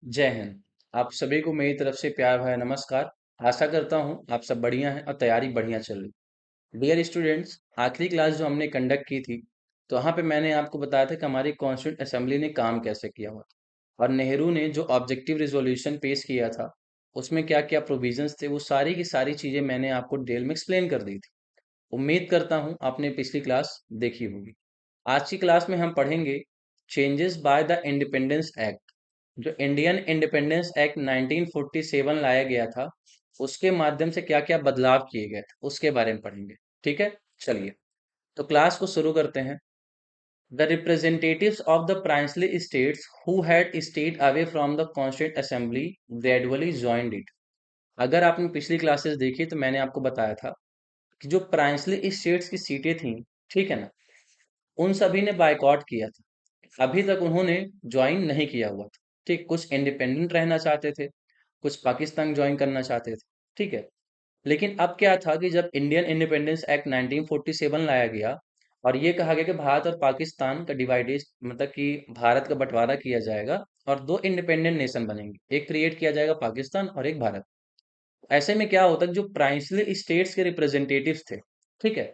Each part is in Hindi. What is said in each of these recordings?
जय हिंद। आप सभी को मेरी तरफ से प्यार भरा नमस्कार। आशा करता हूँ आप सब बढ़िया हैं और तैयारी बढ़िया चल रही। डियर स्टूडेंट्स, आखिरी क्लास जो हमने कंडक्ट की थी, तो वहाँ पे मैंने आपको बताया था कि हमारी कॉन्स्टिट्यूंट असेंबली ने काम कैसे किया हुआ था, और नेहरू ने जो ऑब्जेक्टिव रिजोल्यूशन पेश किया था उसमें क्या क्या प्रोविजंस थे, वो सारी की सारी चीज़ें मैंने आपको डिटेल में एक्सप्लेन कर दी थी। उम्मीद करता हूँ आपने पिछली क्लास देखी होगी। आज की क्लास में हम पढ़ेंगे changes by the independence act. जो इंडियन इंडिपेंडेंस एक्ट 1947 लाया गया था, उसके माध्यम से क्या क्या बदलाव किए गए थे उसके बारे में पढ़ेंगे। ठीक है, चलिए तो क्लास को शुरू करते हैं। The representatives of the princely states who had stayed away from the constituent assembly gradually joined it. अगर आपने पिछली क्लासेस देखी तो मैंने आपको बताया था कि जो प्राइंसली स्टेट्स की सीटें थी, ठीक है ना, उन सभी ने बायकॉट किया था। अभी तक उन्होंने ज्वाइन नहीं किया हुआ था। ठीक, कुछ इंडिपेंडेंट रहना चाहते थे, कुछ पाकिस्तान ज्वाइन करना चाहते थे। ठीक है, लेकिन अब क्या था कि जब इंडियन इंडिपेंडेंस एक्ट 1947 लाया गया और ये कहा गया कि भारत और पाकिस्तान का डिवाइडेड, मतलब कि भारत का बंटवारा किया जाएगा और दो इंडिपेंडेंट नेशन बनेंगे, एक क्रिएट किया जाएगा पाकिस्तान और एक भारत। ऐसे में क्या होता है, जो प्राइंसली स्टेट्स के रिप्रेजेंटेटिव्स थे, ठीक है,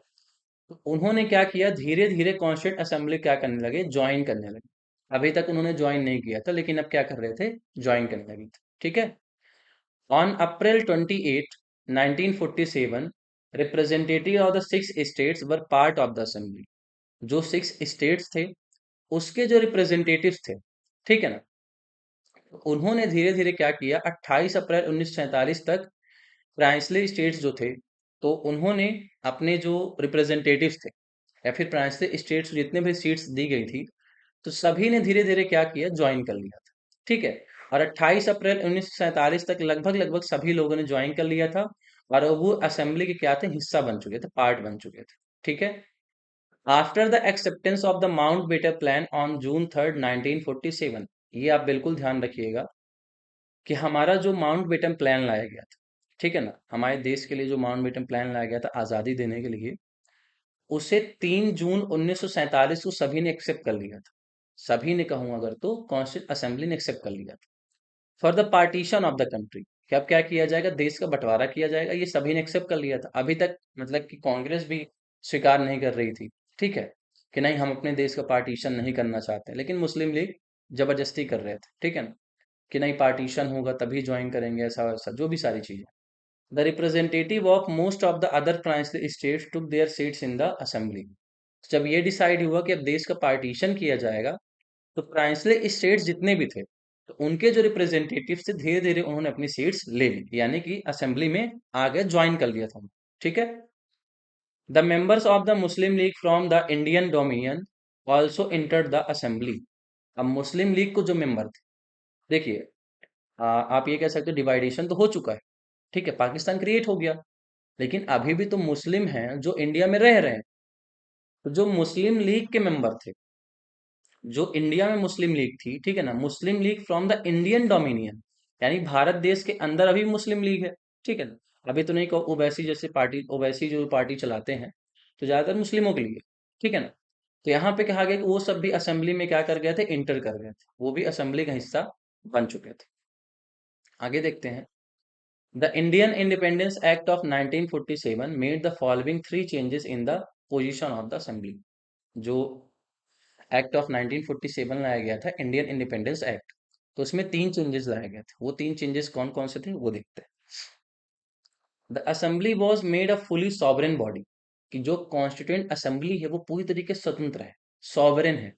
तो उन्होंने क्या किया, धीरे धीरे कॉन्स्टिट्यूंट असेंबली क्या करने लगे, ज्वाइन करने लगे। अभी तक उन्होंने ज्वाइन नहीं किया था, लेकिन अब क्या कर रहे थे, ज्वाइन करने लगे थे। ठीक है, on April 28, 1947 representative of the six states were part of the assembly. जो सिक्स स्टेट्स थे उसके जो रिप्रेजेंटेटिव्स थे, ठीक है ना, तो उन्होंने धीरे धीरे क्या किया, 28 अप्रैल 1947 तक प्राइंसली स्टेट्स जो थे, तो उन्होंने अपने जो रिप्रेजेंटेटिव्स थे या फिर प्राइंसली स्टेट्स जितने भी सीट्स दी गई थी, तो सभी ने धीरे धीरे क्या किया, ज्वाइन कर लिया था। ठीक है, और 28 अप्रैल 1947 तक लगभग लगभग सभी लोगों ने ज्वाइन कर लिया था, और वो असेंबली के क्या थे, हिस्सा बन चुके थे, पार्ट बन चुके थे। ठीक है, after the acceptance of the mount better plan on June 3, 1947, ये आप बिल्कुल ध्यान रखिएगा कि हमारा जो माउंट बेटन प्लान लाया गया था, ठीक है ना, हमारे देश के लिए जो माउंट बेटन प्लान लाया गया था आज़ादी देने के लिए, उसे 3 जून 1947 को सभी ने एक्सेप्ट कर लिया था। सभी ने कहूँ अगर तो कॉन्स्टिट्यूंट असेंबली ने एक्सेप्ट कर लिया था। For the partition of the country, कि अब क्या किया जाएगा, देश का बंटवारा किया जाएगा, ये सभी ने एक्सेप्ट कर लिया था। अभी तक मतलब कि कांग्रेस भी स्वीकार नहीं कर रही थी, ठीक है, कि नहीं हम अपने देश का पार्टीशन नहीं करना चाहते, लेकिन मुस्लिम लीग जबरदस्ती कर रहे थे, ठीक है ना, कि नहीं पार्टीशन होगा तभी ज्वाइन करेंगे, ऐसा वैसा जो भी सारी चीजें। The representative of most of the other princely states took their seats in the assembly. जब ये डिसाइड हुआ कि अब देश का पार्टीशन किया जाएगा, तो प्राइंसली स्टेट्स जितने भी थे, तो उनके जो रिप्रेजेंटेटिव थे, धीरे धीरे उन्होंने अपनी सीट्स ले ली, यानी कि असेंबली में आ गए, ज्वाइन कर लिया था। ठीक है, the members of the Muslim League from the Indian dominion also entered the assembly. अब मुस्लिम लीग को जो मेंबर थे, देखिए, आप ये कह सकते हो डिवाइडेशन तो हो चुका है, ठीक है, पाकिस्तान क्रिएट हो गया, लेकिन अभी भी तो मुस्लिम हैं जो इंडिया में रह रहे हैं। तो जो मुस्लिम लीग के मेंबर थे, जो इंडिया में मुस्लिम लीग थी, ठीक है ना, Muslim League from the Indian dominion, यानी भारत देश के अंदर अभी मुस्लिम लीग है, ठीक है ना। अभी तो नहीं, ओवैसी जैसे पार्टी, ओवैसी जो पार्टी चलाते हैं, तो ज्यादातर मुस्लिमों के लिए, ठीक है ना। तो यहाँ पे कहा गया कि वो सब भी असेंबली में क्या कर गए थे, इंटर कर गए थे, वो भी असेंबली का हिस्सा बन चुके थे। आगे देखते हैं। The Indian independence act of 1947 made the following three changes in the position of the assembly. जो एक्ट ऑफ 1947 लाया गया था, इंडियन इंडिपेंडेंस एक्ट, तो उसमें तीन चेंजेस लाए गए थे। वो तीन चेंजेस कौन कौन से थे वो देखते हैं। The assembly was made a fully sovereign body, कि जो कॉन्स्टिट्यूंट असेंबली है वो पूरी तरीके से स्वतंत्र है, सॉवरेन है,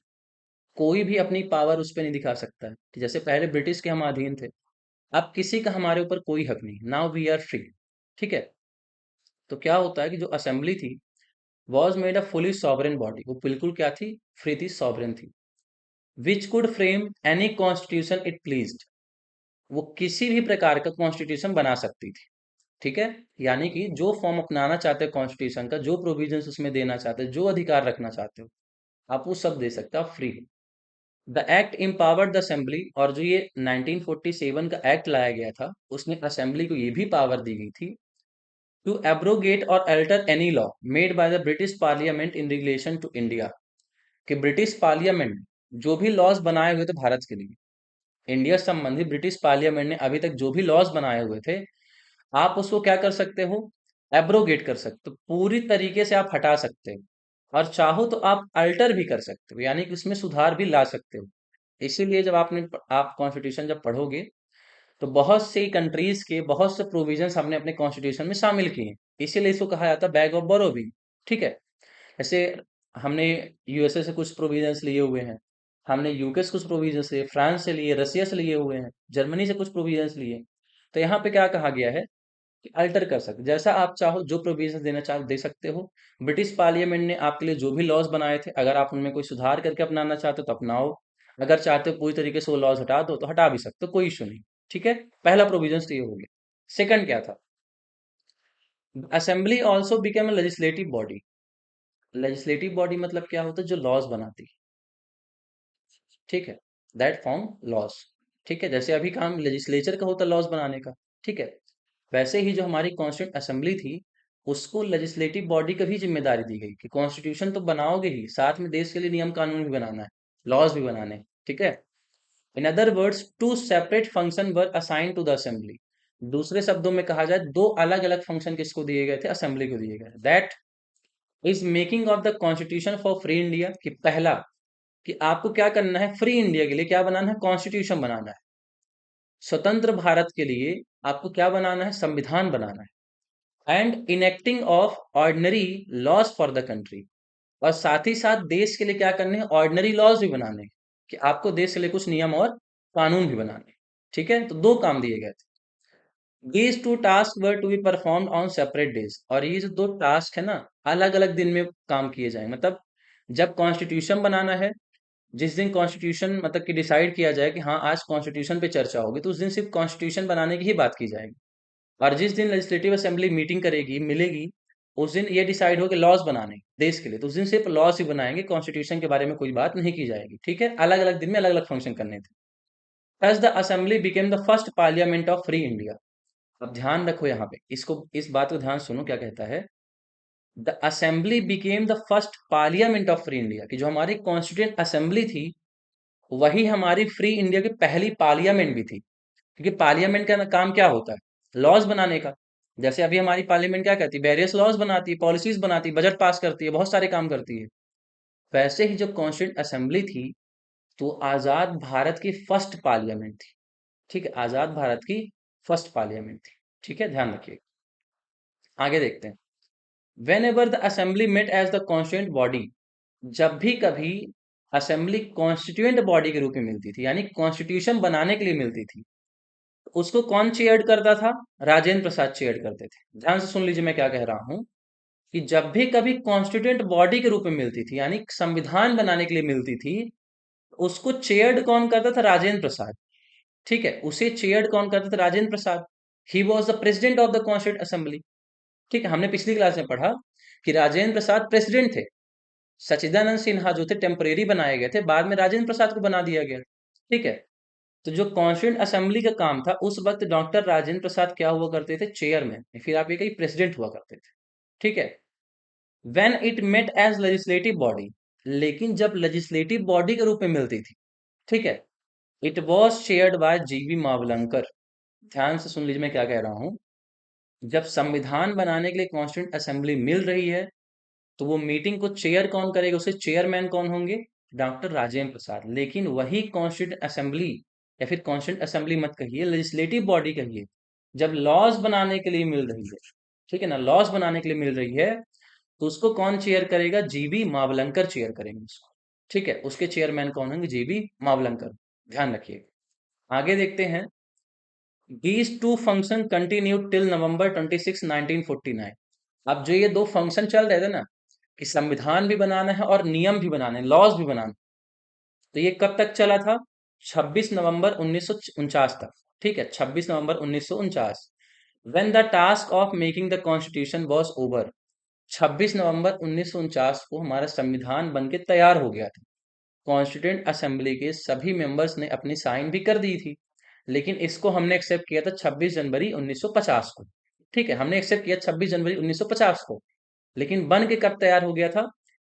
कोई भी अपनी पावर उस पर नहीं दिखा सकता है, कि जैसे पहले ब्रिटिश के हम अधीन थे, अब किसी का हमारे ऊपर कोई हक नहीं, नाउ वी आर फ्री। ठीक है, तो क्या होता है कि जो असेंबली थी, was made a fully sovereign body, वो बिल्कुल क्या थी, फ्री थी, सॉवरेन थी। Which could frame any constitution it pleased, वो किसी भी प्रकार का कॉन्स्टिट्यूशन बना सकती थी। ठीक है, यानी कि जो फॉर्म अपनाना चाहते हो कॉन्स्टिट्यूशन का, जो प्रोविजंस उसमें देना चाहते हो, जो अधिकार रखना चाहते हो, आप वो सब दे सकते हो, आप फ्री हो। The act empowered the assembly, और जो ये 1947 का एक्ट लाया गया था, उसने असेंबली को ये भी पावर दी गई थी टू एब्रोगेट और alter any law made by the British parliament in relation to India, कि ब्रिटिश पार्लियामेंट जो भी लॉज बनाए हुए थे भारत के लिए, इंडिया संबंधी ब्रिटिश पार्लियामेंट ने अभी तक जो भी लॉज बनाए हुए थे, आप उसको क्या कर सकते हो, एब्रोगेट कर सकते हो, पूरी तरीके से आप हटा सकते हो, और चाहो तो आप अल्टर भी कर सकते हो, यानी कि उसमें सुधार भी ला सकते हो। इसीलिए जब आप कॉन्स्टिट्यूशन जब पढ़ोगे, तो बहुत सी कंट्रीज के बहुत से प्रोविजंस हमने अपने कॉन्स्टिट्यूशन में शामिल किए हैं। इसीलिए इसको कहा जाता है बैग ऑफ बोरोविंग। ठीक है। जैसे हमने यूएसए से कुछ प्रोविजंस लिए हुए हैं, हमने यूके से कुछ प्रोविजंस लिए, फ्रांस से लिए, रसिया से लिए हुए हैं, जर्मनी से कुछ प्रोविजंस लिए। तो यहाँ पे क्या कहा गया है कि अल्टर कर सकते, जैसा आप चाहो जो प्रोविजंस देना चाहो दे सकते हो। ब्रिटिश पार्लियामेंट ने आपके लिए जो भी लॉज बनाए थे, अगर आप उनमें कोई सुधार करके अपनाना चाहते हो तो अपनाओ, अगर चाहते हो पूरी तरीके से वो लॉज हटा दो तो हटा भी सकते हो, कोई इशू नहीं। ठीक है। पहला प्रोविजन तो ये हो गया। सेकंड क्या था, assembly also became a legislative body. Legislative body मतलब क्या होता है, जो लॉज बनाती है। ठीक है। That form laws. ठीक है, जैसे अभी काम लेजिस्लेचर का होता है लॉज बनाने का। ठीक है। वैसे ही जो हमारी कॉन्स्टिट्यूंट असेंबली थी, उसको लेजिस्लेटिव बॉडी का भी जिम्मेदारी दी गई कि कॉन्स्टिट्यूशन तो बनाओगे ही, साथ में देश के लिए नियम कानून भी बनाना है, लॉज भी बनाने हैं। ठीक है। In other words to separate function were assign to the assembly. दूसरे शब्दों में कहा जाए, दो अलग अलग फंक्शन किसको दिए गए थे, असेंबली को दिए गए। That is making of the constitution for free India, कि पहला, कि आपको क्या करना है, फ्री इंडिया के लिए क्या बनाना है, कॉन्स्टिट्यूशन बनाना है। स्वतंत्र भारत के लिए आपको क्या बनाना है, संविधान बनाना है। And enacting of ordinary laws for the country, और साथ ही साथ देश के लिए क्या करने हैं, ऑर्डिनरी लॉज भी बनाने हैं, कि आपको देश के लिए कुछ नियम और कानून भी बनाने हैं। ठीक है। तो दो काम दिए गए थे। These two task were to be performed on separate days, और ये जो दो टास्क है ना, अलग अलग दिन में काम किए जाएंगे। मतलब जब कॉन्स्टिट्यूशन बनाना है, जिस दिन कॉन्स्टिट्यूशन मतलब कि डिसाइड किया जाए कि हाँ आज कॉन्स्टिट्यूशन पे चर्चा होगी, तो उस दिन सिर्फ कॉन्स्टिट्यूशन बनाने की ही बात की जाएगी। और जिस दिन लेजिस्लेटिव असेंबली मीटिंग करेगी, मिलेगी, उस दिन ये डिसाइड हो कि लॉज बनाने देश के लिए, तो उस दिन सिर्फ लॉज ही बनाएंगे, कॉन्स्टिट्यूशन के बारे में कोई बात नहीं की जाएगी। ठीक है। अलग अलग दिन में अलग अलग फंक्शन करने थे। Thus the assembly became the first parliament of free India. अब ध्यान रखो यहाँ पे, इसको इस बात को ध्यान सुनो, क्या कहता है, the assembly became the first parliament of free India, कि जो हमारी कॉन्स्टिट्यूंट असेंबली थी, वही हमारी फ्री इंडिया की पहली पार्लियामेंट भी थी। क्योंकि पार्लियामेंट का काम क्या होता है, लॉज बनाने का। जैसे अभी हमारी पार्लियामेंट क्या करती है, वेरियस लॉज बनाती है, पॉलिसीज बनाती है, बजट पास करती है, बहुत सारे काम करती है। वैसे ही जो कॉन्स्टिट्यूंट असेंबली थी, तो आजाद भारत की फर्स्ट पार्लियामेंट थी। ठीक है, आजाद भारत की फर्स्ट पार्लियामेंट थी। ठीक है, ध्यान रखिए। आगे देखते हैं। Whenever the assembly met as the constituent body, जब भी कभी असेंबली कॉन्स्टिट्यूएंट बॉडी के रूप में मिलती थी, यानी कॉन्स्टिट्यूशन बनाने के लिए मिलती थी, उसको कौन चेयर्ड करता था, राजेंद्र प्रसाद चेयर्ड करते थे। ध्यान से सुन लीजिए मैं क्या कह रहा हूं, कि जब भी कभी कॉन्स्टिट्यूएंट बॉडी के रूप में मिलती थी, यानी संविधान बनाने के लिए मिलती थी, उसको चेयर्ड कौन करता था, राजेंद्र प्रसाद। ठीक है, उसे चेयर्ड कौन करता था, Rajendra Prasad. He was the president of the constituent assembly. ठीक है, हमने पिछली क्लास में पढ़ा कि राजेंद्र प्रसाद प्रेसिडेंट थे, सच्चिदानंद सिन्हा जो थे टेम्परेरी बनाए गए थे, बाद में राजेंद्र प्रसाद को बना दिया गया। ठीक है। तो जो कॉन्स्टिट्यूंट असेंबली का काम था, उस वक्त डॉक्टर राजेंद्र प्रसाद क्या हुआ करते थे, चेयरमैन, फिर आप ये कही प्रेसिडेंट हुआ करते थे। ठीक है। When it met as legislative body, लेकिन जब लेजिस्लेटिव बॉडी के रूप में मिलती थी, ठीक है, it was chaired by GV Mavalankar. ध्यान से सुन लीजिए मैं क्या कह रहा हूं। जब संविधान बनाने के लिए कॉन्स्टिट्यूंट असेंबली मिल रही है, तो वो मीटिंग को चेयर कौन करेगा, उसे चेयरमैन कौन होंगे, डॉक्टर राजेंद्र प्रसाद। लेकिन वही कॉन्स्टिट्यूंट असेंबली, या फिर कॉन्स्टिट्यूंट असेंबली मत कहिए, लेजिस्लेटिव बॉडी कहिए, जब लॉज बनाने के लिए मिल रही है, ठीक है ना, लॉज बनाने के लिए मिल रही है, तो उसको कौन चेयर करेगा, जीबी मावलंकर चेयर करेंगे उसको। ठीक है, उसके चेयरमैन कौन होंगे, जीबी मावलंकर। ध्यान रखिए। आगे देखते हैं। These two function continue till नवंबर 26 1949। अब जो ये दो फंक्शन चल रहे थे ना, कि संविधान भी बनाना है और नियम भी बनाने, लॉज भी बनाना, तो ये कब तक चला था, 26 नवंबर 1949 तक। ठीक है, 26 नवंबर 1949। When the task of making the constitution was over, 26 नवंबर 1949 को हमारा संविधान बन के तैयार हो गया था। कॉन्स्टिट्यूंट असेंबली के सभी मेंबर्स ने अपनी साइन भी कर दी थी, लेकिन इसको हमने एक्सेप्ट किया था 26 जनवरी 1950 को। ठीक है, हमने एक्सेप्ट किया 26 जनवरी 1950 को, लेकिन बन के कब तैयार हो गया था,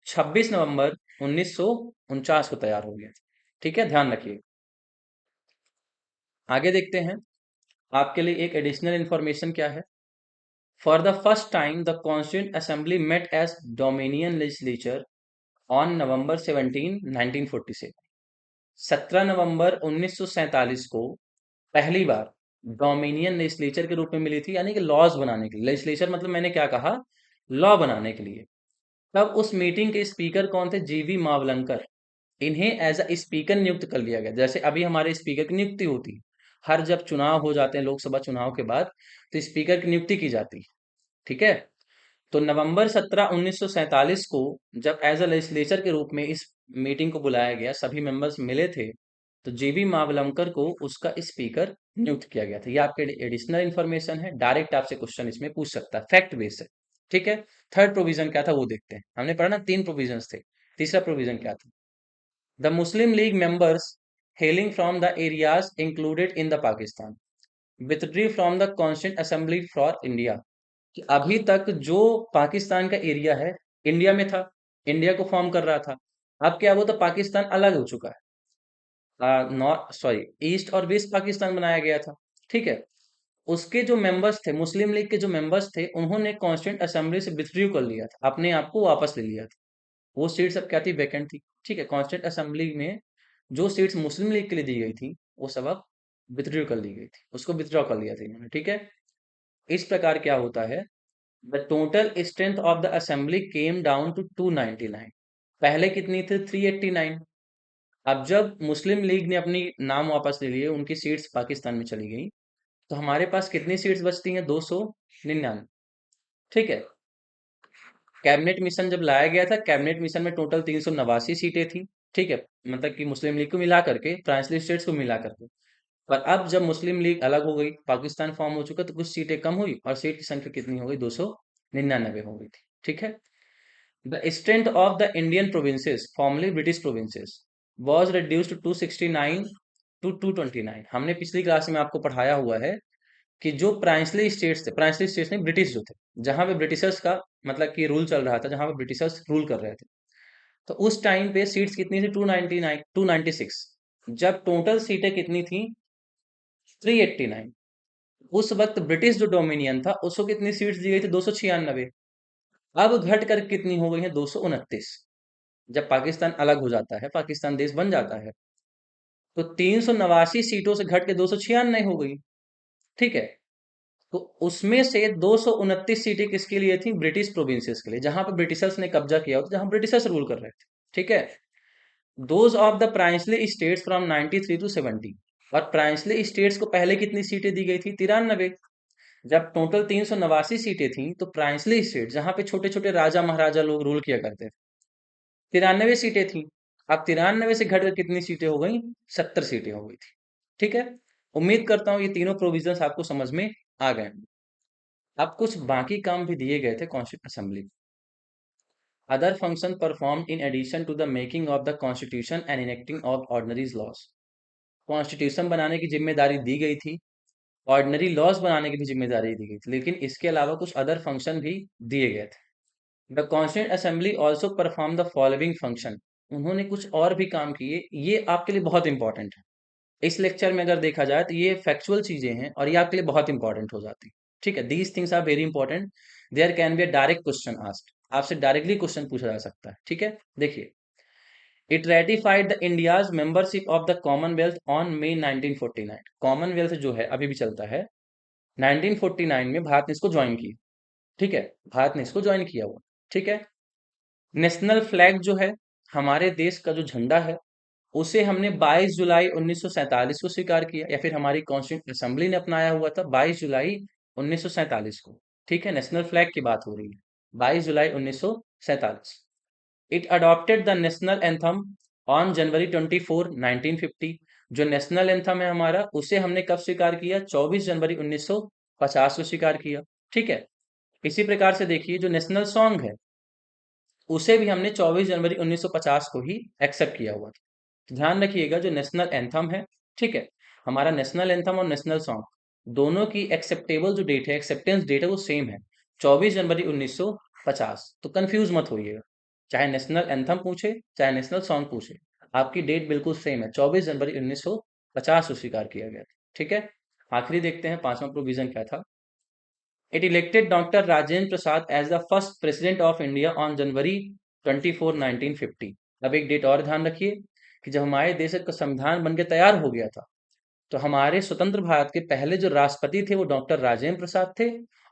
26 नवंबर 1949 को तैयार हो गया था। ठीक है, ध्यान रखिए। आगे देखते हैं, आपके लिए एक एडिशनल इंफॉर्मेशन क्या है। For the first time the constituent assembly met as dominion legislature on November 17 1947। 17 नवंबर 1947 को पहली बार डोमिनियन लेजिस्लेचर के रूप में मिली थी, यानी कि लॉज बनाने के लिए। लेजिस्लेचर मतलब मैंने क्या कहा, लॉ बनाने के लिए। तब उस मीटिंग के स्पीकर कौन थे, जीवी मावलंकर। इन्हें एज अ स्पीकर नियुक्त कर लिया गया, जैसे अभी हमारे स्पीकर की नियुक्ति होती है। हर जब चुनाव हो जाते हैं लोकसभा चुनाव के बाद, तो स्पीकर की नियुक्ति की जाती है। ठीक है। तो नवंबर 17 1947 को जब एज अ लेजिस्लेचर के रूप में इस मीटिंग को बुलाया गया, सभी मेंबर्स मिले थे, तो जीवी मावलंकर को उसका स्पीकर नियुक्त किया गया था। ये आपके एडिशनल इंफॉर्मेशन है, डायरेक्ट आपसे क्वेश्चन इसमें पूछ सकता है, फैक्ट बेस्ड है। ठीक है। थर्ड प्रोविजन क्या था वो देखते हैं। हमने पढ़ा ना, तीन प्रोविजन थे। तीसरा प्रोविजन क्या था। The Muslim league members hailing from the areas included in the Pakistan withdrew from the Constituent Assembly for India। कि अभी तक जो पाकिस्तान का एरिया है, इंडिया में था, इंडिया को फॉर्म कर रहा था। अब क्या, वो तो पाकिस्तान अलग हो चुका है, नॉर्थ सॉरी ईस्ट और वेस्ट पाकिस्तान बनाया गया था। ठीक है। उसके जो मेंबर्स थे, मुस्लिम लीग के जो मेंबर्स थे, उन्होंने कॉन्स्टिट्यूंट असेंबली से विथड्रू कर लिया था, अपने आप को वापस ले लिया था। वो सीट सब क्या थी, वैकेंट थी। ठीक है। कॉन्स्टिट्यूंट असेंबली में जो सीट्स मुस्लिम लीग के लिए दी गई थी, वो सब अब विथड्रू कर ली गई थी, उसको विथड्रॉ कर लिया था इन्होंने। ठीक है। इस प्रकार क्या होता है, the total strength of the assembly came down to 299। पहले कितनी थी, 389। अब जब मुस्लिम लीग ने अपनी नाम वापस ले लिए, उनकी सीट्स पाकिस्तान में चली गई, तो हमारे पास कितनी सीट्स बचती हैं, 299। ठीक है। कैबिनेट मिशन जब लाया गया था, कैबिनेट मिशन में टोटल 389 सीटें थी। ठीक है। मतलब कि मुस्लिम लीग को मिला करके, ट्रांसलेट स्टेट्स को मिला करके। पर अब जब मुस्लिम लीग अलग हो गई, पाकिस्तान फॉर्म हो चुका, तो कुछ सीटें कम हुई और सीट की संख्या कितनी हो गई, 299 हो गई थी। ठीक है। The strength of the Indian provinces formally British provinces was reduced to 269 to 229। हमने पिछली क्लास में आपको पढ़ाया हुआ है कि जो प्राइंसली स्टेट्स थे, प्राइंसली स्टेट्स नहीं, ब्रिटिश जो थे, जहां पे ब्रिटिशर्स का मतलब कि रूल चल रहा था, जहां पे ब्रिटिशर्स रूल कर रहे थे, तो उस टाइम पे सीट्स कितनी थी, 299 296। जब टोटल सीटें कितनी थी, 389। उस वक्त ब्रिटिश जो डोमिनियन था, उसको कितनी सीट्स दी गई थी, 296। अब घट कर कितनी हो गई है, 229। जब पाकिस्तान अलग हो जाता है, पाकिस्तान देश बन जाता है, तो 389 सीटों से घट के 296 हो गई। ठीक है। तो उसमें से 229 सीटें किसके लिए थी, ब्रिटिश प्रोविंसेस के लिए, जहां पर ब्रिटिशर्स ने कब्जा किया होता, जहां ब्रिटिशर्स रूल कर रहे थे। ठीक है। Those of the princely states from 93 to 70। और प्राइंसली स्टेट्स को पहले कितनी सीटें दी गई थी, 93। जब टोटल 389 सीटें थी, तो प्राइंसली स्टेट जहां पे छोटे छोटे राजा महाराजा लोग रूल किया करते थे, 93 सीटें थी। अब 93 से घटकर कितनी सीटें हो गई, 70 सीटें हो गई थी। ठीक है। उम्मीद करता हूं ये तीनों प्रोविजंस आपको समझ में आ गए। अब कुछ बाकी काम भी दिए गए थे constituent assembly. Other function perform in addition to the making of the constitution and enacting of ordinaries laws. Constitution बनाने की जिम्मेदारी दी गई थी, ऑर्डिनरी लॉज बनाने की भी जिम्मेदारी दी गई थी, लेकिन इसके अलावा कुछ अदर फंक्शन भी दिए गए थे। The constituent assembly also perform the following function. उन्होंने कुछ और भी काम किए, ये आपके लिए बहुत इंपॉर्टेंट है। इस लेक्चर में अगर देखा जाए तो ये फैक्चुअल चीजें हैं और ये आपके लिए बहुत इंपॉर्टेंट हो जाती। ठीक है। These things are very important. There can be a direct question asked, आपसे डायरेक्टली क्वेश्चन पूछा जा सकता है। ठीक है। देखिए, it ratified the India's membership of the Commonwealth on May 1949। Commonwealth जो है अभी भी चलता है, 1949 में भारत ने इसको ज्वाइन किया। ठीक है। भारत ने इसको ज्वाइन किया हुआ। ठीक है। नेशनल फ्लैग जो है, हमारे देश का जो झंडा है, उसे हमने 22 जुलाई 1947 को स्वीकार किया, या फिर हमारी कॉन्स्टिट्यूंट असेंबली ने अपनाया हुआ था 22 जुलाई 1947 को। ठीक है। नेशनल फ्लैग की बात हो रही है, 22 जुलाई 1947। It adopted the national anthem on January 24 1950। जो नेशनल एंथम है हमारा, उसे हमने कब स्वीकार किया, 24 जनवरी 1950 को स्वीकार किया। ठीक है। इसी प्रकार से देखिए, जो नेशनल सॉन्ग है, उसे भी हमने 24 जनवरी 1950 को ही एक्सेप्ट किया हुआ था। तो ध्यान रखिएगा, जो नेशनल एंथम है, ठीक है, हमारा नेशनल एंथम और नेशनल सॉन्ग दोनों की एक्सेप्टेबल जो डेट है, एक्सेप्टेंस डेट है, वो सेम है, 24 जनवरी 1950। तो कंफ्यूज मत होइएगा, चाहे नेशनल एंथम पूछे चाहे नेशनल सॉन्ग पूछे, आपकी डेट बिल्कुल सेम है, 24 जनवरी 1950 को स्वीकार किया गया था। ठीक है, आखिरी देखते हैं पांचवा प्रोविजन क्या था। It elected doctor Rajendra Prasad as the first president of India on January 24, 1950। अब एक डेट और ध्यान रखिए कि जब हमारे देश का संविधान बन के तैयार हो गया था, तो हमारे स्वतंत्र भारत के पहले जो राष्ट्रपति थे वो डॉक्टर राजेंद्र प्रसाद थे,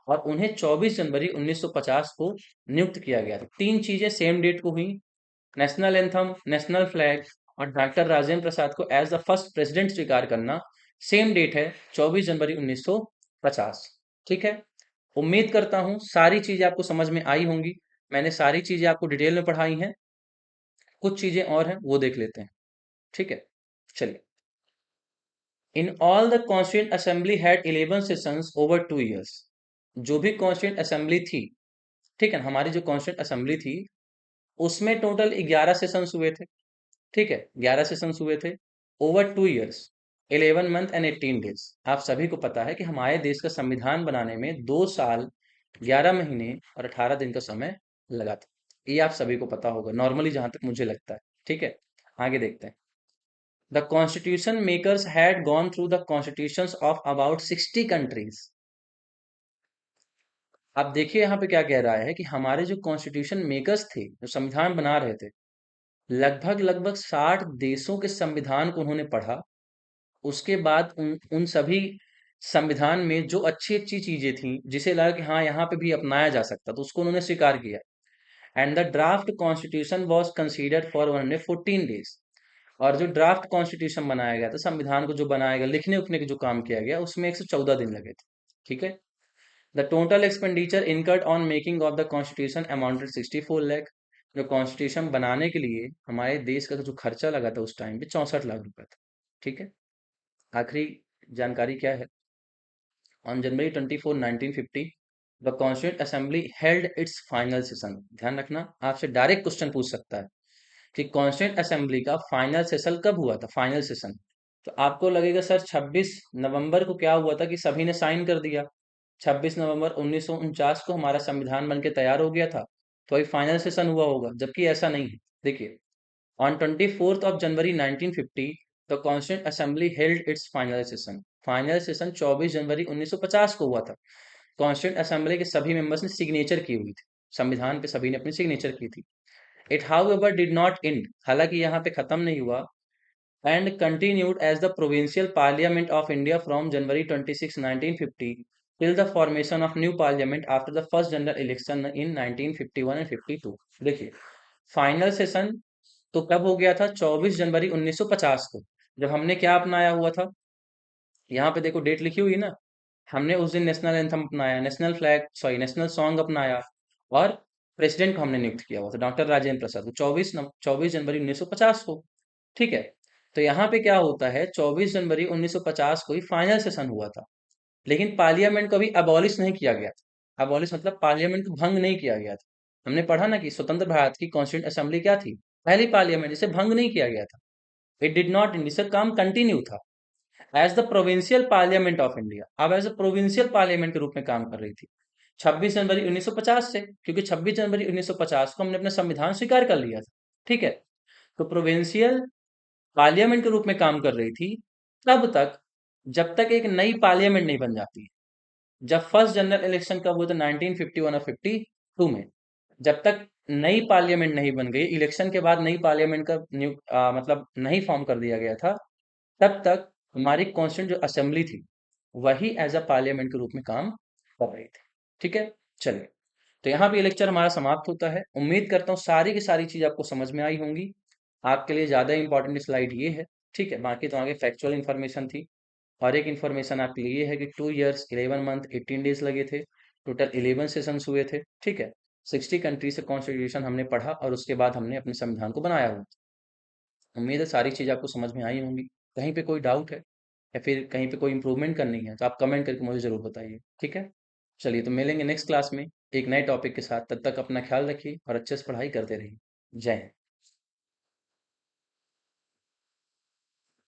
और उन्हें 24 जनवरी 1950 को नियुक्त किया गया था। तीन चीजें सेम डेट को हुई, नेशनल एंथम, नेशनल फ्लैग और डॉक्टर राजेंद्र प्रसाद को एज द फर्स्ट प्रेसिडेंट स्वीकार करना। सेम डेट है 24 जनवरी 1950। ठीक है, उम्मीद करता हूं सारी चीजें आपको समझ में आई होंगी। मैंने सारी चीजें आपको डिटेल में पढ़ाई हैं, कुछ चीजें और हैं वो देख लेते हैं। ठीक है, चलिए। In all the constituent assembly had 11 sessions over 2 years। जो भी कॉन्स्टिट्यूंट असेंबली थी, ठीक है, हमारी जो कॉन्स्टिट्यूंट असेंबली थी उसमें टोटल 11 सेशंस हुए थे। ठीक है, 11 सेशंस हुए थे over 2 years, 11 month and 18 days। आप सभी को पता है कि हमारे देश का संविधान बनाने में 2 साल, 11 महीने और 18 दिन का समय लगा था। ये आप सभी को पता होगा नॉर्मली, जहां तक मुझे लगता है। ठीक है, आगे देखते हैं। The constitution makers had gone through the constitutions of about 60 countries. आप देखिए यहाँ पे क्या कह रहा है कि हमारे जो कॉन्स्टिट्यूशन मेकर्स थे, जो संविधान बना रहे थे, लगभग लगभग 60 देशों के संविधान को उन्होंने पढ़ा। उसके बाद उन उन सभी संविधान में जो अच्छी अच्छी चीजें थी, जिसे लगा कि हाँ यहाँ पे भी अपनाया जा सकता, तो उसको उन्होंने स्वीकार किया। And the draft constitution was considered for 114 days। और जो ड्राफ्ट कॉन्स्टिट्यूशन बनाया गया था, संविधान को जो बनाया गया, लिखने उखने के जो काम किया गया, उसमें 114 दिन लगे थे। ठीक है, the total expenditure incurred on making of the constitution amounted 64 lakh. जो कॉन्स्टिट्यूशन बनाने के लिए हमारे देश का जो खर्चा लगा था उस टाइम पे 64 लाख रुपए था। ठीक है, आखिरी जानकारी क्या है। On January 24, 1950 the constituent assembly held it's final session. ध्यान रखना, आपसे डायरेक्ट क्वेश्चन पूछ सकता है कि कॉन्स्टिट्यूंट असेंबली का फाइनल सेशन कब हुआ था, फाइनल सेशन। तो आपको लगेगा सर 26 नवंबर को क्या हुआ था कि सभी ने साइन कर दिया, 26 नवंबर 1949 को हमारा संविधान बन के तैयार हो गया था, तो अभी फाइनल सेशन हुआ होगा, जबकि ऐसा नहीं है। देखिए, on 24 January 1950 the constituent assembly held it's final session. Final session 24 जनवरी 1950 को हुआ था। कॉन्स्टिट्यूंट असेंबली के सभी मेंबर्स ने सिग्नेचर की हुई थी, संविधान पे सभी ने अपनी सिग्नेचर की थी। It how ever did not and, हालांकि यहाँ पे खत्म नहीं हुआ, and continued as the Provincial Parliament of India from January 26, 1950 till the formation of new parliament after the first general election in 1951 and 52। देखिए, फाइनल सेशन तो कब हो गया था, 24 जनवरी 1950 को, जब हमने क्या अपनाया हुआ था। यहाँ पे देखो डेट लिखी हुई है ना, हमने उस दिन नेशनल एंथम अपनाया, national flag sorry national song अपनाया, और प्रेसिडेंट को हमने नियुक्त किया हुआ था डॉक्टर राजेंद्र प्रसाद को 24 जनवरी 1950 को। ठीक है, तो यहाँ पे क्या होता है, 24 जनवरी 1950 को ही फाइनल सेशन हुआ था, लेकिन पार्लियामेंट को अभी अबॉलिश नहीं किया गया था। अबॉलिश मतलब पार्लियामेंट को भंग नहीं किया गया था। हमने पढ़ा ना कि स्वतंत्र भारत की कॉन्स्टिट्यूंट असेंबली क्या थी, पहली पार्लियामेंट, जिसे भंग नहीं किया गया था। इट डिड नॉट इन, इसका काम कंटिन्यू था as the provincial parliament of India. अब एज अ प्रोविंशियल पार्लियामेंट के रूप में काम कर रही थी 26 जनवरी 1950 से, क्योंकि 26 जनवरी 1950 को हमने अपना संविधान स्वीकार कर लिया था। ठीक है, तो प्रोविंशियल पार्लियामेंट के रूप में काम कर रही थी तब तक, जब तक एक नई पार्लियामेंट नहीं बन जाती है। जब फर्स्ट जनरल इलेक्शन कब हुआ था, 1951 और 52 में, जब तक नई पार्लियामेंट नहीं बन गई, इलेक्शन के बाद नई पार्लियामेंट का मतलब नहीं फॉर्म कर दिया गया था, तब तक हमारी कॉन्स्टिट्यूंट जो असेंबली थी वही एज अ पार्लियामेंट के रूप में काम कर रही थी। ठीक है, चलिए, तो यहाँ पे ये लेक्चर हमारा समाप्त होता है। उम्मीद करता हूँ सारी की सारी चीज आपको समझ में आई होंगी। आपके लिए ज्यादा इंपॉर्टेंट स्लाइड ये है। ठीक है, बाकी तो आगे फैक्चुअल इन्फॉर्मेशन थी, और एक इन्फॉर्मेशन आपके लिए ये है कि 2 years 11 month 18 days लगे थे, टोटल 11 सेशंस हुए थे। ठीक है, 60 कंट्री से कॉन्स्टिट्यूशन हमने पढ़ा, और उसके बाद हमने अपने संविधान को बनाया हुआ। उम्मीद है सारी चीज़ आपको समझ में आई होंगी। कहीं पे कोई डाउट है या फिर कहीं पे कोई इंप्रूवमेंट करनी है, तो आप कमेंट करके मुझे ज़रूर बताइए। ठीक है, चलिए, तो मिलेंगे नेक्स्ट क्लास में एक नए टॉपिक के साथ। तब तक अपना ख्याल रखिए और अच्छे से पढ़ाई करते रहिए। जय हिंद।